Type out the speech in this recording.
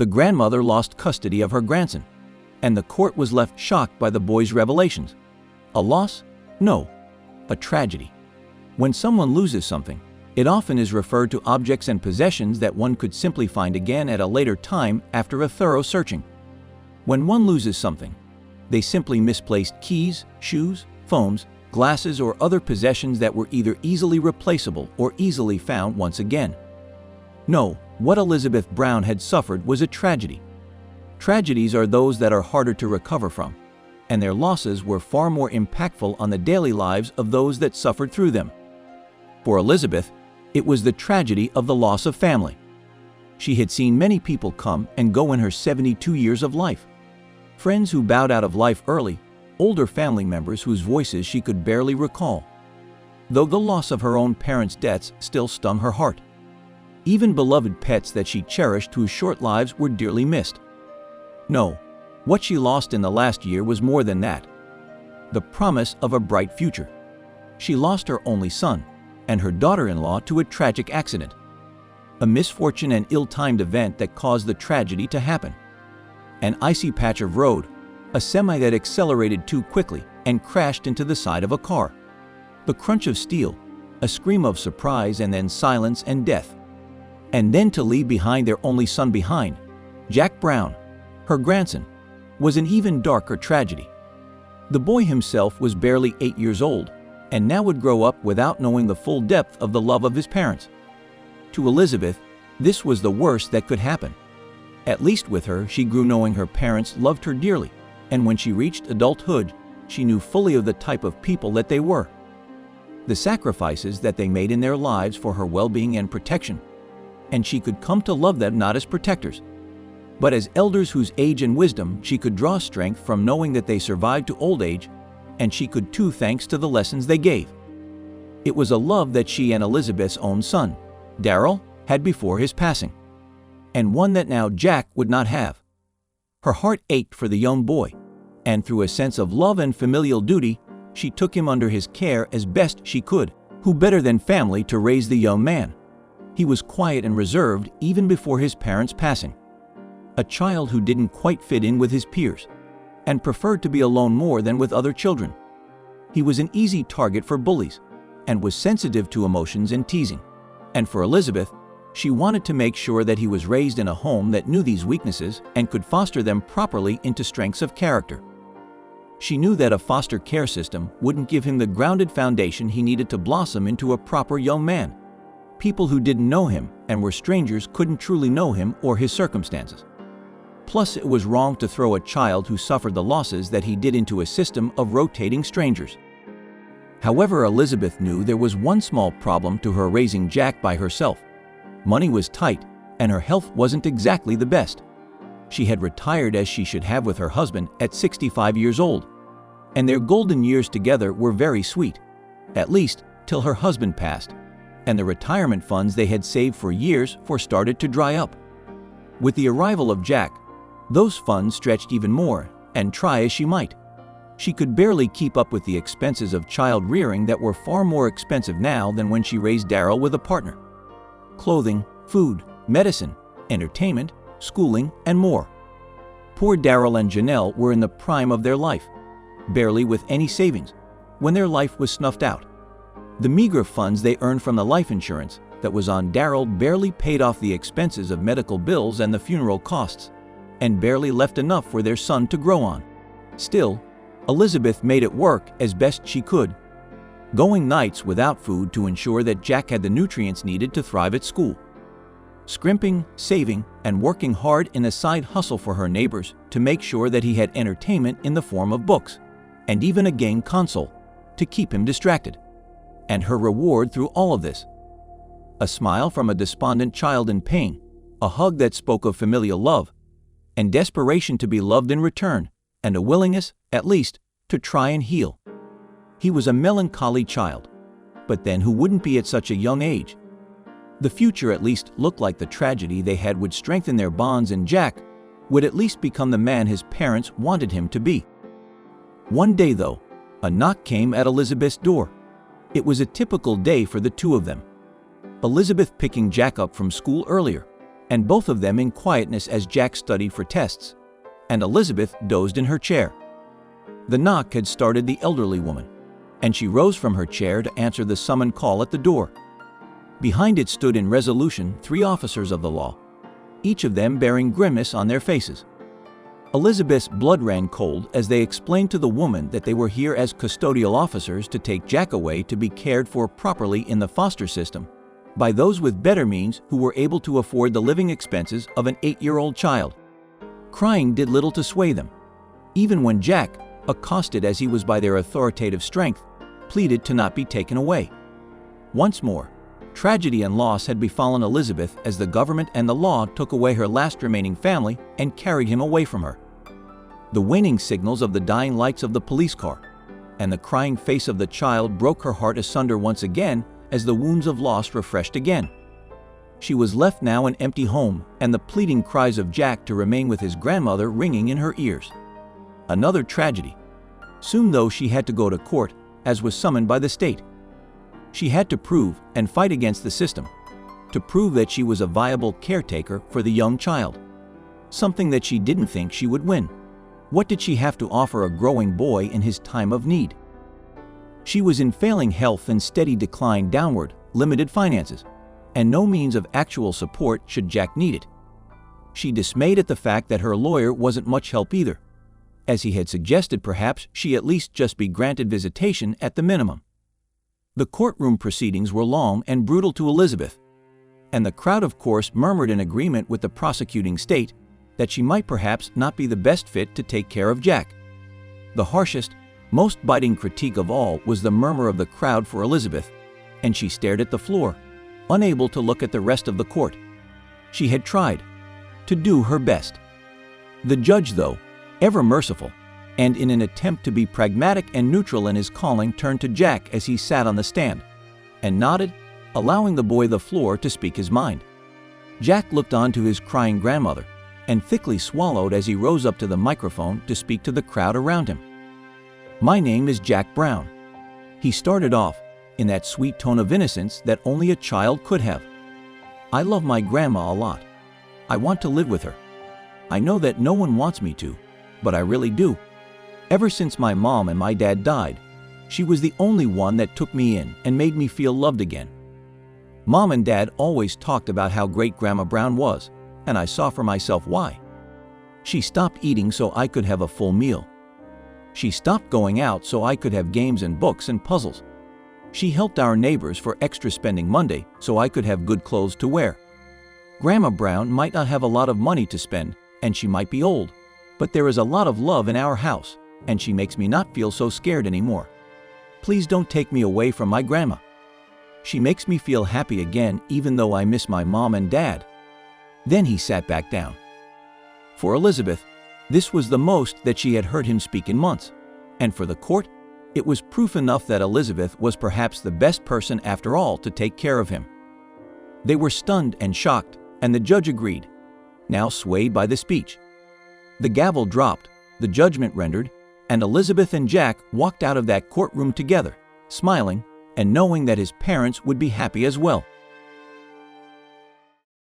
The grandmother lost custody of her grandson, and the court was left shocked by the boy's revelations. A loss? No, a tragedy. When someone loses something, it often is referred to objects and possessions that one could simply find again at a later time after a thorough searching. When one loses something, they simply misplaced keys, shoes, phones, glasses, or other possessions that were either easily replaceable or easily found once again. No, what Elizabeth Brown had suffered was a tragedy. Tragedies are those that are harder to recover from, and their losses were far more impactful on the daily lives of those that suffered through them. For Elizabeth, it was the tragedy of the loss of family. She had seen many people come and go in her 72 years of life. Friends who bowed out of life early, older family members whose voices she could barely recall. Though the loss of her own parents' deaths still stung her heart. Even beloved pets that she cherished whose short lives were dearly missed. No, what she lost in the last year was more than that. The promise of a bright future. She lost her only son and her daughter-in-law to a tragic accident. A misfortune and ill-timed event that caused the tragedy to happen. An icy patch of road, a semi that accelerated too quickly and crashed into the side of a car. The crunch of steel, a scream of surprise, and then silence and death. And then to leave behind their only son behind, Jack Brown, her grandson, was an even darker tragedy. The boy himself was barely 8 years old, and now would grow up without knowing the full depth of the love of his parents. To Elizabeth, this was the worst that could happen. At least with her, she grew knowing her parents loved her dearly, and when she reached adulthood, she knew fully of the type of people that they were. The sacrifices that they made in their lives for her well-being and protection, and she could come to love them not as protectors, but as elders whose age and wisdom she could draw strength from, knowing that they survived to old age, and she could too thanks to the lessons they gave. It was a love that she and Elizabeth's own son, Daryl, had before his passing, and one that now Jack would not have. Her heart ached for the young boy, and through a sense of love and familial duty, she took him under his care as best she could. Who better than family to raise the young man? He was quiet and reserved even before his parents' passing. A child who didn't quite fit in with his peers, and preferred to be alone more than with other children. He was an easy target for bullies, and was sensitive to emotions and teasing. And for Elizabeth, she wanted to make sure that he was raised in a home that knew these weaknesses and could foster them properly into strengths of character. She knew that a foster care system wouldn't give him the grounded foundation he needed to blossom into a proper young man. People who didn't know him and were strangers couldn't truly know him or his circumstances. Plus, it was wrong to throw a child who suffered the losses that he did into a system of rotating strangers. However, Elizabeth knew there was one small problem to her raising Jack by herself. Money was tight, and her health wasn't exactly the best. She had retired as she should have with her husband at 65 years old, and their golden years together were very sweet, at least till her husband passed, and the retirement funds they had saved for years started to dry up. With the arrival of Jack, those funds stretched even more, and try as she might, she could barely keep up with the expenses of child rearing that were far more expensive now than when she raised Daryl with a partner. Clothing, food, medicine, entertainment, schooling, and more. Poor Daryl and Janelle were in the prime of their life, barely with any savings, when their life was snuffed out. The meager funds they earned from the life insurance that was on Daryl barely paid off the expenses of medical bills and the funeral costs, and barely left enough for their son to grow on. Still, Elizabeth made it work as best she could, going nights without food to ensure that Jack had the nutrients needed to thrive at school. Scrimping, saving, and working hard in a side hustle for her neighbors to make sure that he had entertainment in the form of books, and even a game console, to keep him distracted. And her reward through all of this? A smile from a despondent child in pain, a hug that spoke of familial love, and desperation to be loved in return, and a willingness, at least, to try and heal. He was a melancholy child, but then who wouldn't be at such a young age? The future at least looked like the tragedy they had would strengthen their bonds, and Jack would at least become the man his parents wanted him to be. One day, though, a knock came at Elizabeth's door. It was a typical day for the two of them. Elizabeth picking Jack up from school earlier, and both of them in quietness as Jack studied for tests, and Elizabeth dozed in her chair. The knock had started the elderly woman, and she rose from her chair to answer the summoned call at the door. Behind it stood in resolution 3 officers of the law, each of them bearing grimace on their faces. Elizabeth's blood ran cold as they explained to the woman that they were here as custodial officers to take Jack away to be cared for properly in the foster system by those with better means who were able to afford the living expenses of an 8-year-old child. Crying did little to sway them, even when Jack, accosted as he was by their authoritative strength, pleaded to not be taken away. Once more, tragedy and loss had befallen Elizabeth as the government and the law took away her last remaining family and carried him away from her. The waning signals of the dying lights of the police car and the crying face of the child broke her heart asunder once again as the wounds of loss refreshed again. She was left now an empty home and the pleading cries of Jack to remain with his grandmother ringing in her ears. Another tragedy. Soon, though, she had to go to court, as was summoned by the state. She had to prove and fight against the system, to prove that she was a viable caretaker for the young child, something that she didn't think she would win. What did she have to offer a growing boy in his time of need? She was in failing health and steady decline downward, limited finances, and no means of actual support should Jack need it. She dismayed at the fact that her lawyer wasn't much help either. As he had suggested, perhaps she at least just be granted visitation at the minimum. The courtroom proceedings were long and brutal to Elizabeth, and the crowd of course murmured in agreement with the prosecuting state that she might perhaps not be the best fit to take care of Jack. The harshest, most biting critique of all was the murmur of the crowd for Elizabeth, and she stared at the floor, unable to look at the rest of the court. She had tried to do her best. The judge, though, ever merciful, and in an attempt to be pragmatic and neutral in his calling, turned to Jack as he sat on the stand, and nodded, allowing the boy the floor to speak his mind. Jack looked on to his crying grandmother, and thickly swallowed as he rose up to the microphone to speak to the crowd around him. "My name is Jack Brown," he started off, in that sweet tone of innocence that only a child could have. "I love my grandma a lot. I want to live with her. I know that no one wants me to, but I really do. Ever since my mom and my dad died, she was the only one that took me in and made me feel loved again. Mom and Dad always talked about how great Grandma Brown was, and I saw for myself why. She stopped eating so I could have a full meal. She stopped going out so I could have games and books and puzzles. She helped our neighbors for extra spending Monday so I could have good clothes to wear. Grandma Brown might not have a lot of money to spend, and she might be old, but there is a lot of love in our house, and she makes me not feel so scared anymore. Please don't take me away from my grandma. She makes me feel happy again even though I miss my mom and dad." Then he sat back down. For Elizabeth, this was the most that she had heard him speak in months, and for the court, it was proof enough that Elizabeth was perhaps the best person after all to take care of him. They were stunned and shocked, and the judge agreed, now swayed by the speech. The gavel dropped, the judgment rendered, and Elizabeth and Jack walked out of that courtroom together, smiling and knowing that his parents would be happy as well.